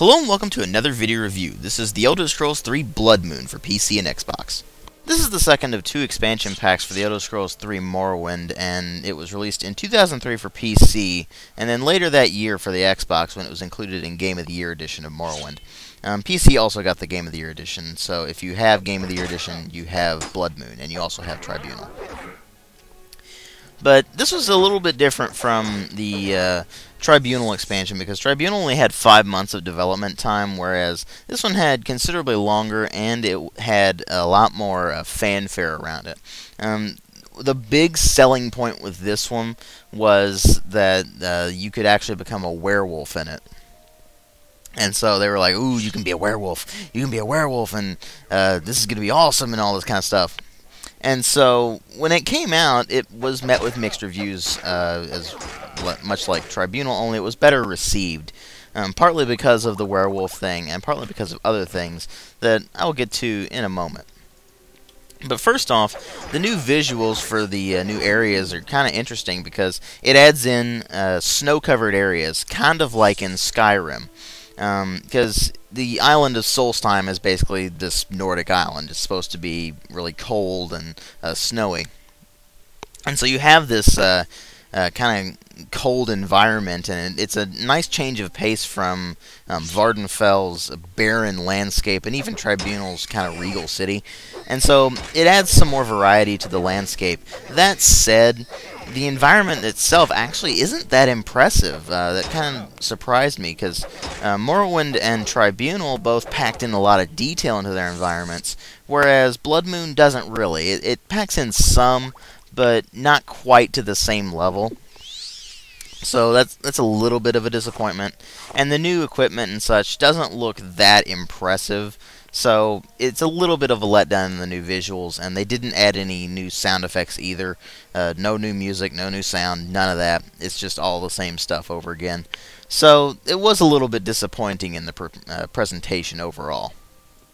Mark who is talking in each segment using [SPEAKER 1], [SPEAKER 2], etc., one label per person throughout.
[SPEAKER 1] Hello and welcome to another video review. This is The Elder Scrolls 3 Bloodmoon for PC and Xbox. This is the second of two expansion packs for The Elder Scrolls 3 Morrowind, and it was released in 2003 for PC, and then later that year for the Xbox when it was included in Game of the Year edition of Morrowind. PC also got the Game of the Year edition, so if you have Game of the Year edition, you have Bloodmoon, and you also have Tribunal. But this was a little bit different from the Tribunal expansion, because Tribunal only had 5 months of development time, whereas this one had considerably longer, and it had a lot more fanfare around it. The big selling point with this one was that you could actually become a werewolf in it. And so they were like, ooh, you can be a werewolf, and this is going to be awesome, and all this kind of stuff. And so, when it came out, it was met with mixed reviews, as much like Tribunal, only it was better received. Partly because of the werewolf thing, and partly because of other things that I will get to in a moment. But first off, the new visuals for the new areas are kind of interesting, because it adds in snow-covered areas, kind of like in Skyrim. Because the island of Solstheim is basically this Nordic island. It's supposed to be really cold and snowy. And so you have this kind of cold environment, and it's a nice change of pace from Vardenfell's barren landscape and even Tribunal's kind of regal city. And so it adds some more variety to the landscape. That said, the environment itself actually isn't that impressive. That kind of surprised me, because Morrowind and Tribunal both packed in a lot of detail into their environments, whereas Bloodmoon doesn't really. It packs in some, but not quite to the same level. So that's a little bit of a disappointment. And the new equipment and such doesn't look that impressive. So it's a little bit of a letdown in the new visuals, and they didn't add any new sound effects either. No new music, no new sound, none of that. It's just all the same stuff over again. So it was a little bit disappointing in the presentation overall.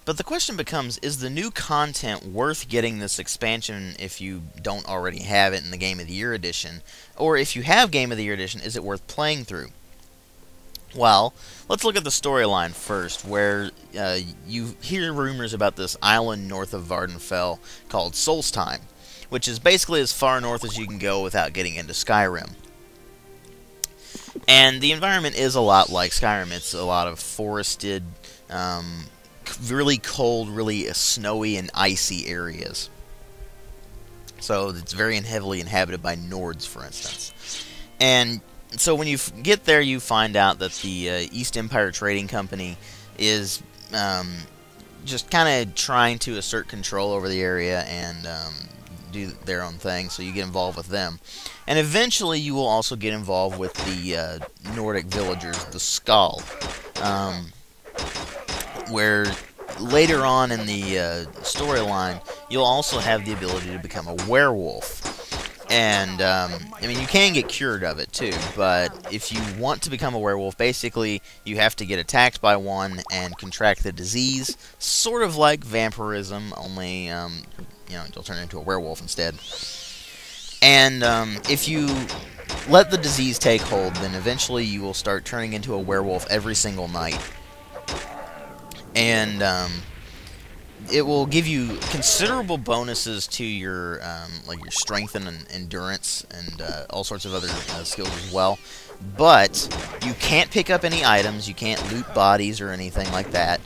[SPEAKER 1] But the question becomes, is the new content worth getting this expansion if you don't already have it in the Game of the Year edition? Or if you have Game of the Year edition, is it worth playing through? Well, let's look at the storyline first, where you hear rumors about this island north of Vardenfell called Solstheim, which is basically as far north as you can go without getting into Skyrim. And the environment is a lot like Skyrim. It's a lot of forested, really cold, really snowy and icy areas. So it's very heavily inhabited by Nords, for instance. And so when you get there, you find out that the East Empire Trading Company is just kind of trying to assert control over the area and do their own thing, so you get involved with them. And eventually you will also get involved with the Nordic villagers, the Skald, where later on in the storyline, you'll also have the ability to become a werewolf. And, I mean, you can get cured of it, too, but if you want to become a werewolf, basically, you have to get attacked by one and contract the disease, sort of like vampirism, only, you know, you'll turn into a werewolf instead. And, if you let the disease take hold, then eventually you will start turning into a werewolf every single night. And, it will give you considerable bonuses to your like your strength and endurance and all sorts of other skills as well. But you can't pick up any items, you can't loot bodies or anything like that,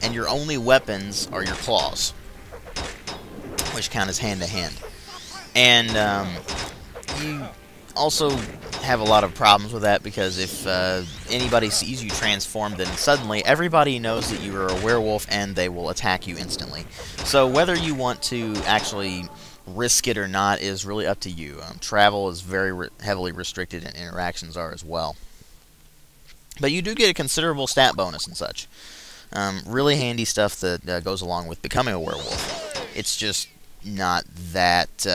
[SPEAKER 1] and your only weapons are your claws, which count as hand-to-hand. And you also have a lot of problems with that, because if anybody sees you transform, then suddenly everybody knows that you are a werewolf and they will attack you instantly. So whether you want to actually risk it or not is really up to you. Travel is very heavily restricted, and interactions are as well. But you do get a considerable stat bonus and such. Really handy stuff that goes along with becoming a werewolf. It's just not that...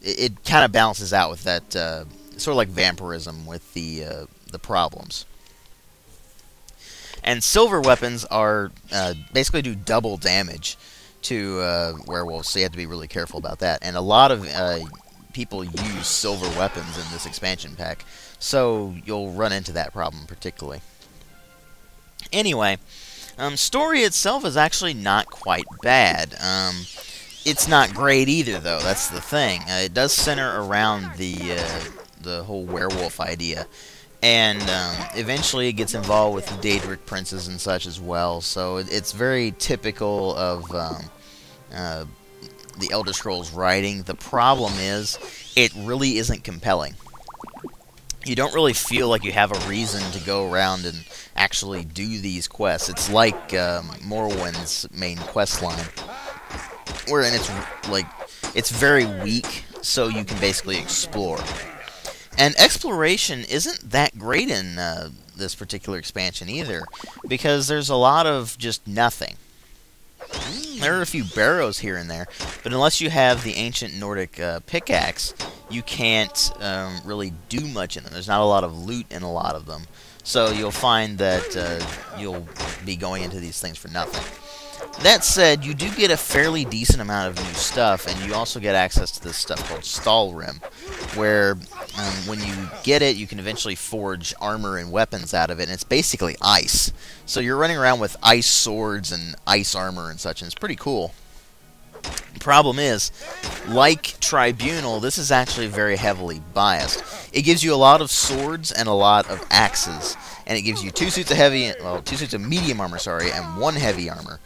[SPEAKER 1] it kind of balances out with that... sort of like vampirism with the problems. And silver weapons are basically do double damage to werewolves, so you have to be really careful about that. And a lot of people use silver weapons in this expansion pack, so you'll run into that problem particularly. Anyway, story itself is actually not quite bad. It's not great either, though. That's the thing. It does center around the whole werewolf idea, and eventually it gets involved with the Daedric princes and such as well. So it's very typical of the Elder Scrolls writing. The problem is, it really isn't compelling. You don't really feel like you have a reason to go around and actually do these quests. It's like Morrowind's main quest line, wherein it's very weak, so you can basically explore. And exploration isn't that great in this particular expansion either, because there's a lot of just nothing. There are a few barrows here and there, but unless you have the ancient Nordic pickaxe, you can't really do much in them. There's not a lot of loot in a lot of them, so you'll find that you'll be going into these things for nothing. That said, you do get a fairly decent amount of new stuff, and you also get access to this stuff called Stalrim, where when you get it, you can eventually forge armor and weapons out of it, and it's basically ice. So you're running around with ice swords and ice armor and such, and it's pretty cool. The problem is, like Tribunal, this is actually very heavily biased. It gives you a lot of swords and a lot of axes, and it gives you 2 suits of medium armor, and 1 heavy armor.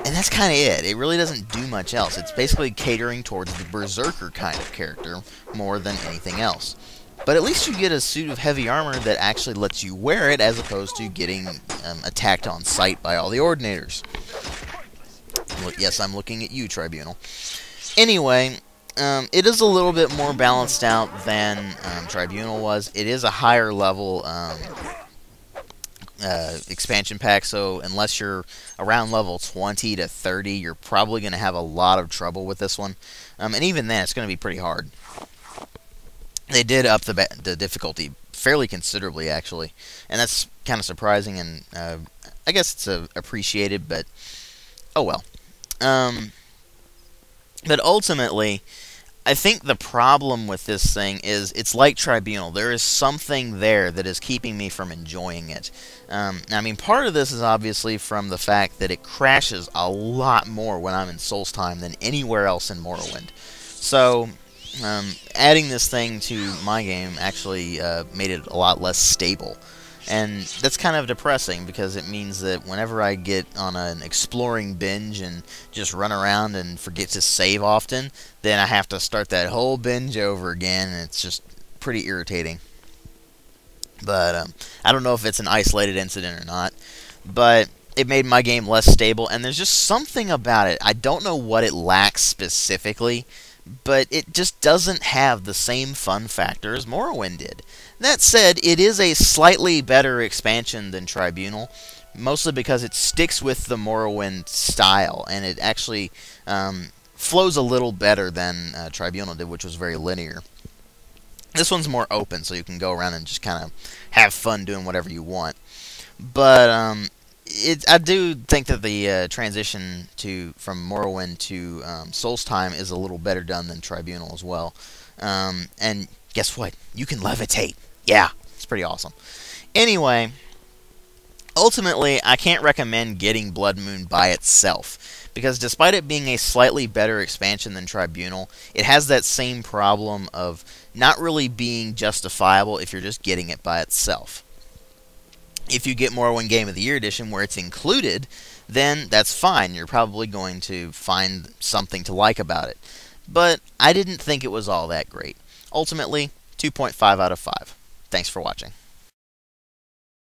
[SPEAKER 1] And that's kind of it. It really doesn't do much else. It's basically catering towards the berserker kind of character more than anything else. But at least you get a suit of heavy armor that actually lets you wear it, as opposed to getting attacked on sight by all the Ordinators. Yes, I'm looking at you, Tribunal. Anyway, it is a little bit more balanced out than Tribunal was. It is a higher level expansion pack, so unless you're around level 20 to 30, you're probably going to have a lot of trouble with this one. And even then, it's going to be pretty hard. They did up the difficulty fairly considerably, actually, and that's kind of surprising, and I guess it's appreciated, but oh well. But ultimately, I think the problem with this thing is it's like Tribunal. There is something there that is keeping me from enjoying it. I mean, part of this is obviously from the fact that it crashes a lot more when I'm in Solstheim than anywhere else in Morrowind. So, adding this thing to my game actually made it a lot less stable. And that's kind of depressing, because it means that whenever I get on an exploring binge and just run around and forget to save often, then I have to start that whole binge over again, and it's just pretty irritating. But I don't know if it's an isolated incident or not, but it made my game less stable, and there's just something about it. I don't know what it lacks specifically, but it just doesn't have the same fun factor as Morrowind did. That said, it is a slightly better expansion than Tribunal, mostly because it sticks with the Morrowind style, and it actually flows a little better than Tribunal did, which was very linear. This one's more open, so you can go around and just kind of have fun doing whatever you want. But I do think that the transition from Morrowind to Solstheim is a little better done than Tribunal as well. And guess what? You can levitate. Yeah, it's pretty awesome. Anyway, ultimately, I can't recommend getting Bloodmoon by itself, because despite it being a slightly better expansion than Tribunal, it has that same problem of not really being justifiable if you're just getting it by itself. If you get Morrowind Game of the Year Edition where it's included, then that's fine. You're probably going to find something to like about it. But I didn't think it was all that great. Ultimately, 2.5 out of 5. Thanks for watching.